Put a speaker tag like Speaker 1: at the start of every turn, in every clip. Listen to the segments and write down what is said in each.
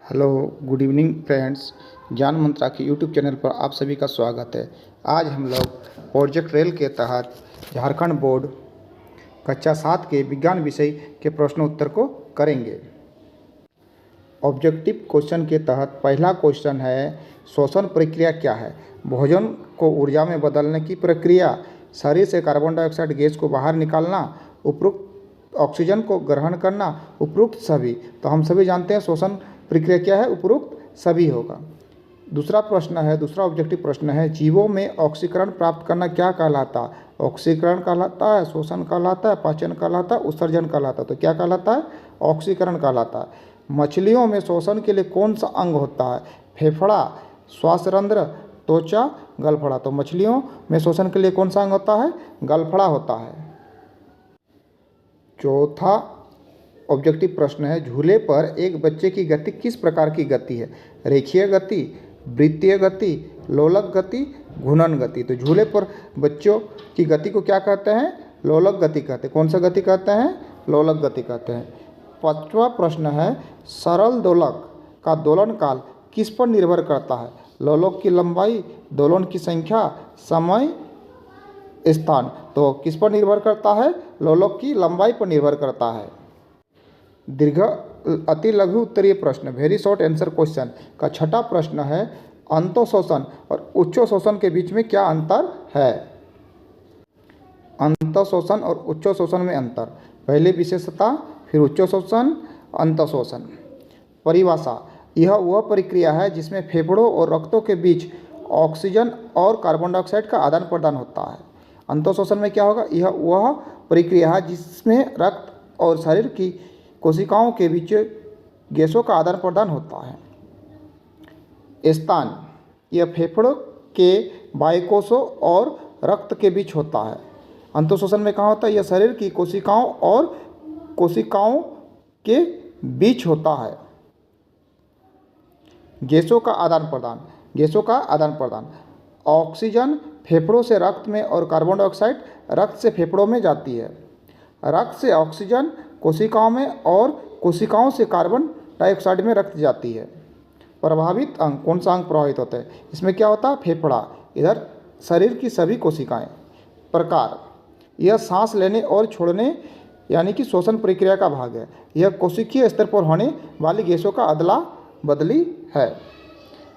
Speaker 1: Hello, good evening friends. ज्ञान मंत्रा के YouTube channel पर आप सभी का स्वागत है। आज हम लोग प्रोजेक्ट रेल के तहत झारखंड बोर्ड कक्षा 7 के विज्ञान विषय के प्रश्नोत्तर को करेंगे। ऑब्जेक्टिव क्वेश्चन के तहत पहला क्वेश्चन है, श्वसन प्रक्रिया क्या है? भोजन को ऊर्जा में बदलने की प्रक्रिया, शरीर से कार्बन डाइऑक्साइड गैस को बाहर निकालना, उपरोक्त ऑक्सीजन को ग्रहण करना, उपरोक्त सभी। तो हम सभी जानते हैं श्वसन प्रक्रिया क्या है, उपरोक्त सभी होगा। दूसरा ऑब्जेक्टिव प्रश्न है, जीवों में ऑक्सीकरण प्राप्त करना क्या कहलाता है? ऑक्सीकरण कहलाता है, श्वसन कहलाता है, पाचन कहलाता है, उत्सर्जन कहलाता है। तो क्या कहलाता है? ऑक्सीकरण कहलाता है। मछलियों में श्वसन के लिए कौन सा अंग होता है? फेफड़ा, श्वासरंध्र, त्वचा, गलफड़ा। तो मछलियों में श्वसन के लिए कौन सा अंग होता है? गलफड़ा होता है। चौथा ऑब्जेक्टिव प्रश्न है, झूले पर एक बच्चे की गति किस प्रकार की गति है? रेखीय गति, वृत्तीय गति, लोलक गति, घूर्णन गति। तो झूले पर बच्चों की गति को क्या कहते हैं? लोलक गति कहते हैं। कौन सा गति कहते हैं? लोलक गति कहते हैं। पांचवा प्रश्न है, सरल दोलक का दोलन काल किस पर निर्भर करता है? लोलक की लंबाई, दोलन की संख्या, समय, स्थान। तो किस पर निर्भर करता है? लोलक की लंबाई पर निर्भर करता है। दीर्घ अति लघु उत्तरीय प्रश्न, वेरी शॉर्ट आंसर क्वेश्चन का छठा प्रश्न है, अंतःशोषण और उच्चशोषण के बीच में क्या अंतर है? अंतःशोषण और उच्चशोषण में अंतर, पहले विशेषता, फिर उच्चशोषण, अंतःशोषण। परिभाषा, यह वह प्रक्रिया है जिसमें फेफड़ों और रक्तों के बीच ऑक्सीजन और कार्बन डाइऑक्साइड का आदान प्रदान होता है। अंतःशोषण में क्या होगा? यह वह प्रक्रिया है जिसमें रक्त और शरीर की कोशिकाओं के बीच गैसों का आदान प्रदान होता है। स्थान, यह फेफड़ों के बाह्यकोशों और रक्त के बीच होता है। अंतःशोषण में कहाँ होता है? यह शरीर की कोशिकाओं और कोशिकाओं के बीच होता है। गैसों का आदान प्रदान, ऑक्सीजन फेफड़ों से रक्त में और कार्बन डाइऑक्साइड रक्त से फेफड़ों में जाती है। रक्त से ऑक्सीजन कोशिकाओं में और कोशिकाओं से कार्बन डाइऑक्साइड में रक्त जाती है। प्रभावित अंग, कौन सा अंग प्रभावित होता है? इसमें क्या होता है? फेफड़ा। इधर शरीर की सभी कोशिकाएं। प्रकार, यह सांस लेने और छोड़ने यानी कि श्वसन प्रक्रिया का भाग है। यह कोशिकीय स्तर पर होने वाली गैसों का अदला बदली है।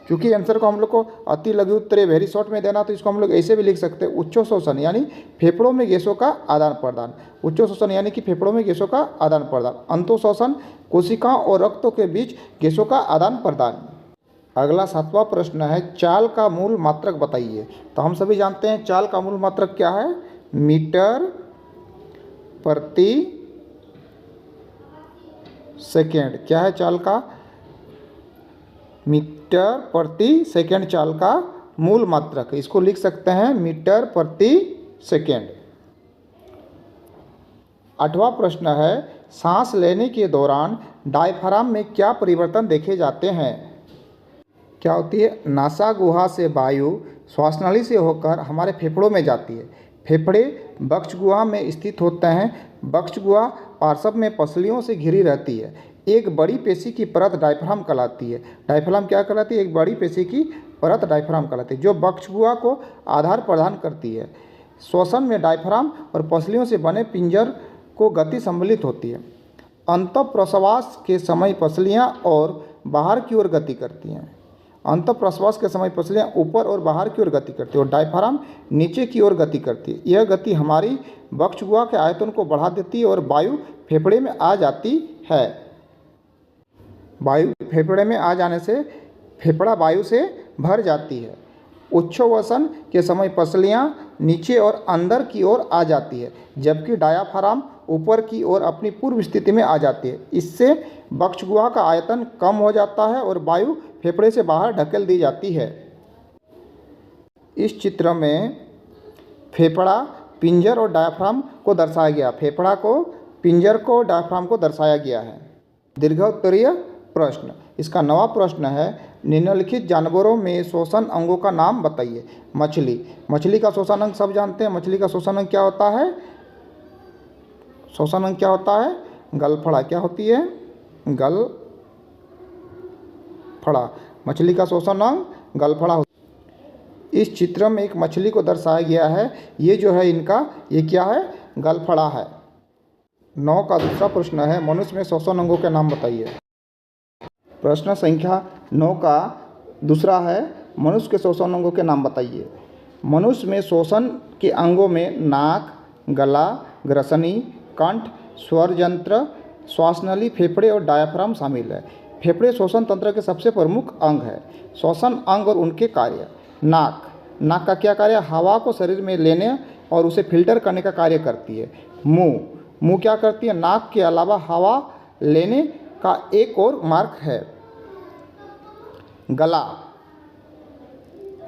Speaker 1: क्योंकि आंसर को हम लोग को अति लघु उत्तरीय वेरी शॉर्ट में देना, तो इसको हम लोग ऐसे भी लिख सकते हैं, उच्चशोषण यानी फेफड़ों में गैसों का आदान प्रदान। उच्चशोषण यानी कि फेफड़ों में गैसों का आदान प्रदान। अंतःशोषण कोशिकाओं और रक्तों के बीच गैसों का आदान प्रदान। अगला सातवां प्रश्न है, चाल का मूल मात्रक बताइए। तो हम सभी जानते हैं चाल का मूल मात्रक क्या है? मीटर प्रति सेकेंड। क्या है चाल का? मीटर प्रति सेकेंड चाल का मूल मात्रक। इसको लिख सकते हैं मीटर प्रति सेकेंड। आठवां प्रश्न है, सांस लेने के दौरान डायफ्राम में क्या परिवर्तन देखे जाते हैं? क्या होती है? नासा गुहा से वायु श्वासनली से होकर हमारे फेफड़ों में जाती है। फेफड़े वक्ष गुहा में स्थित होते हैं। वक्ष गुहा पार्श्व में पसलियों से घिरी रहती है। एक बड़ी पेशी की परत डायफ्राम कहलाती है। डायफ्राम क्या कहलाती है? एक बड़ी पेशी की परत डायफ्राम कहलाती है, जो वक्ष गुहा को आधार प्रदान करती है। श्वसन में डायफ्राम और पसलियों से बने पिंजर को गति सम्मिलित होती है। अंतःप्रश्वास के समय पसलियाँ और बाहर की ओर गति करती हैं। अंतःप्रश्वास के समय पसलियाँ ऊपर और बाहर की ओर गति करती है और डायफ्राम नीचे की ओर गति करती है। यह गति हमारी वक्ष गुहा के आयतन को बढ़ा देती है और वायु फेफड़े में आ जाती है। वायु फेफड़े में आ जाने से फेफड़ा वायु से भर जाती है। उच्छ्वसन के समय पसलियाँ नीचे और अंदर की ओर आ जाती है, जबकि डायाफ्राम ऊपर की ओर अपनी पूर्व स्थिति में आ जाती है। इससे वक्ष गुहा का आयतन कम हो जाता है और वायु फेफड़े से बाहर ढकेल दी जाती है। इस चित्र में फेफड़ा, पिंजर और डायाफ्राम को दर्शाया गया। फेफड़ा को, पिंजर को, डायाफ्राम को दर्शाया गया है। दीर्घोत्तरीय प्रश्न, इसका 9वां प्रश्न है, निम्नलिखित जानवरों में श्वसन अंगों का नाम बताइए। मछली का श्वसन अंग सब जानते हैं। मछली का श्वसन अंग क्या होता है? श्वसन अंग क्या होता है? गलफड़ा। क्या होती है? गलफड़ा। मछली का शोषण अंग गलफड़ा होता है। इस चित्र में एक मछली को दर्शाया गया है। ये जो है इनका ये क्या है, गलफड़ा है। 9 का दूसरा प्रश्न है, मनुष्य में श्वसन अंगों के नाम बताइए। प्रश्न संख्या 9 का दूसरा है, मनुष्य के श्वसन अंगों के नाम बताइए। मनुष्य में श्वसन के अंगों में नाक, गला, ग्रसनी, कंठ, स्वर यंत्र, श्वास नली, फेफड़े और डायाफ्राम शामिल है। फेफड़े श्वसन तंत्र के सबसे प्रमुख अंग है। श्वसन अंग और उनके कार्य। नाक का क्या कार्य? हवा को शरीर में लेने और उसे फिल्टर करने का कार्य करती है। मुंह क्या करती है? नाक के अलावा हवा लेने का एक और मार्ग है।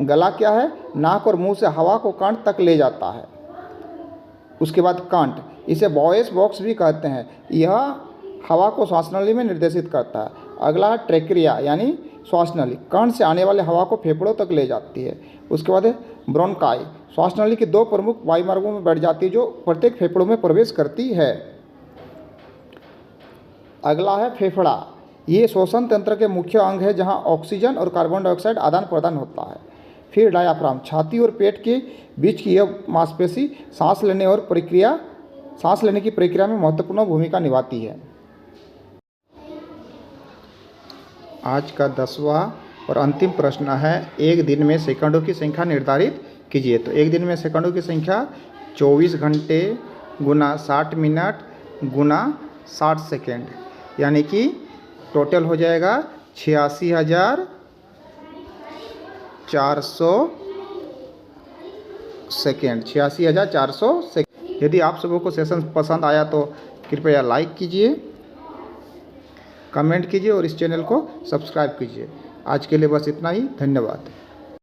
Speaker 1: गला क्या है? नाक और मुंह से हवा को कंठ तक ले जाता है। उसके बाद कंठ, इसे वॉइस बॉक्स भी कहते हैं। यह हवा को श्वास नली में निर्देशित करता है। अगला है ट्रेक्रिया यानी श्वास नली, कंठ से आने वाले हवा को फेफड़ों तक ले जाती है। उसके बाद है ब्रोंकाई, श्वास नली की 2 प्रमुख वायुमार्गों में बैठ जाती है जो प्रत्येक फेफड़ों में प्रवेश करती है। अगला है फेफड़ा, ये श्वसन तंत्र के मुख्य अंग है जहां ऑक्सीजन और कार्बन डाइऑक्साइड आदान प्रदान होता है। फिर डायाफ्राम, छाती और पेट के बीच की यह मांसपेशी सांस लेने की प्रक्रिया में महत्वपूर्ण भूमिका निभाती है। आज का 10वां और अंतिम प्रश्न है, एक दिन में सेकंडों की संख्या निर्धारित कीजिए। तो एक दिन में सेकंडों की संख्या 24 घंटे गुना 60 मिनट गुना 60 सेकेंड, यानी कि टोटल हो जाएगा 86,400 सेकेंड। 86,400 सेकेंड। यदि आप सबों को सेशन पसंद आया तो कृपया लाइक कीजिए, कमेंट कीजिए और इस चैनल को सब्सक्राइब कीजिए। आज के लिए बस इतना ही। धन्यवाद।